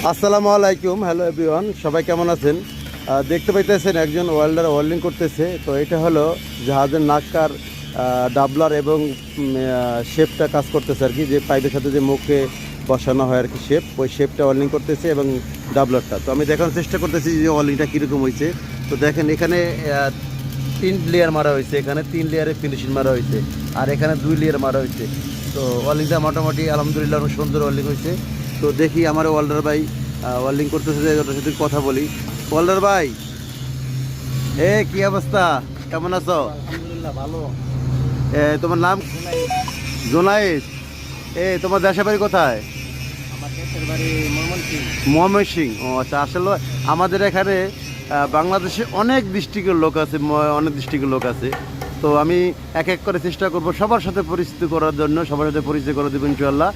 আসসালামু আলাইকুম, hello everyone, সবাই কেমন আছেন? দেখতে পাইতেছেন একজন ওয়েল্ডার ওয়েল্ডিং করতেছে। তো এটা হলো জাহাজের নাক্কার ডাবলার এবং শেপটা কাজ করতেছে আর কি, যে পাইপের সাথে যে মুখে বসানো হয় আর কি শেপ, ওই শেপটা ওয়েল্ডিং করতেছে এবং ডাবলারটা। তো আমি দেখানোর চেষ্টা করতেছি যে ওয়েল্ডিংটা কীরকম হয়েছে। তো দেখেন এখানে 3 লেয়ার মারা হয়েছে, এখানে 3 লেয়ারে ফিনিশিং মারা হয়েছে, আর এখানে 2 লেয়ার মারা হয়েছে। তো ওয়েল্ডিংটা মোটামুটি আলহামদুলিল্লাহ অনেক সুন্দর ওয়েল্ডিং হয়েছে। তো দেখি আমার ওয়েল্ডার ভাই ওয়েল্ডিং করতেছে, যে ওটার সাথে কথা বলি। ওয়েল্ডার ভাই, কি অবস্থা, কেমন আছো? আলহামদুলিল্লাহ ভালো। তোমার নাম? জোনাইদ। তোমার দেশের বাড়ি কোথায়? আমার দেশের বাড়ি ময়মনসিংহ। ময়মনসিংহ। ও আচ্ছা, আসলে আমাদের এখানে বাংলাদেশে অনেক ডিস্ট্রিক্টের লোক আছে, অনেক ডিস্ট্রিক্টের লোক আছে। তো আমি এক এক করে চেষ্টা করব সবার সাথে পরিচিত করার জন্য, সবার সাথে পরিচয় করে দেবো ইনশাআল্লাহ।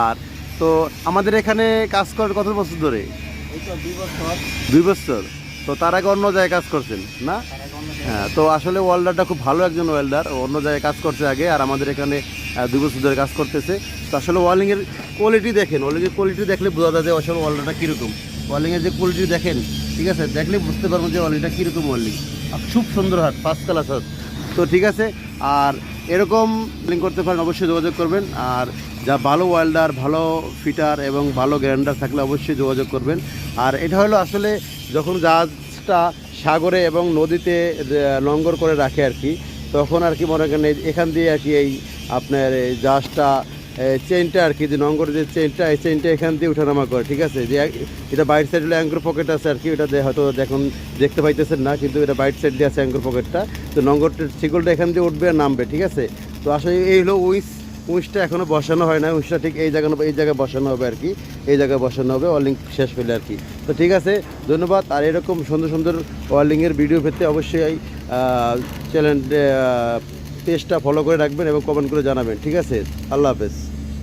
আর তো আমাদের এখানে কাজ করার কত বছর ধরে? এই তো 2 বছর। 2 বছর। তো তার আগে অন্য জায়গায় কাজ করছেন না? হ্যাঁ, তো আসলে ওয়েল্ডারটা খুব ভালো একজন ওয়েল্ডার, অন্য জায়গায় কাজ করছে আগে, আর আমাদের এখানে 2 বছর ধরে কাজ করতেছে। তো আসলে ওয়েল্ডিংয়ের কোয়ালিটি দেখেন, ওয়েল্ডিংয়ের কোয়ালিটি দেখলে বোঝা যায় যে আসলে ওয়েল্ডারটা কীরকম। ওয়েল্ডিংয়ের যে কোয়ালিটি দেখেন, ঠিক আছে, দেখলে বুঝতে পারবেন যে ওয়েল্ডিংটা কীরকম ওয়েল্ডিং। আর খুব সুন্দর হাত, ফার্স্ট ক্লাস হাত। তো ঠিক আছে, আর এরকম ওয়েল্ডিং করতে পারেন অবশ্যই যোগাযোগ করবেন। আর যা ভালো ওয়েল্ডার, ভালো ফিটার এবং ভালো গ্রাইন্ডার থাকলে অবশ্যই যোগাযোগ করবেন। আর এটা হলো আসলে যখন জাহাজটা সাগরে এবং নদীতে লঙ্গর করে রাখে আর কি, তখন আর কি মনে করেন এখান দিয়ে আর কি এই আপনার এই জাহাজটা চেইনটা আর কি, যে নঙ্গর যে চেইনটা, এই চেইনটা এখান দিয়ে উঠানামা করে, ঠিক আছে। যে এটা বাইট সাইড হলে অ্যাঙ্কর পকেট আছে আর কি, এটা হয়তো দেখুন দেখতে পাইতেছেন না, কিন্তু এটা বাইট সাইড দিয়ে আছে অ্যাঙ্কর পকেটটা। তো নঙ্গরটার শিকলটা এখান দিয়ে উঠবে আর নামবে, ঠিক আছে। তো আসলে এই হলো উইচটা এখনও বসানো হয় না, উইচটা ঠিক এই জায়গায় বসানো হবে আর কি, এই জায়গায় বসানো হবে ওয়েল্ডিং শেষ হলে আর কি। তো ঠিক আছে, ধন্যবাদ। আর এরকম সুন্দর সুন্দর ওয়েল্ডিংয়ের ভিডিও পেতে অবশ্যই চ্যানেল পেজটা ফলো করে রাখবেন এবং কমেন্ট করে জানাবেন, ঠিক আছে। আল্লাহ হাফেজ।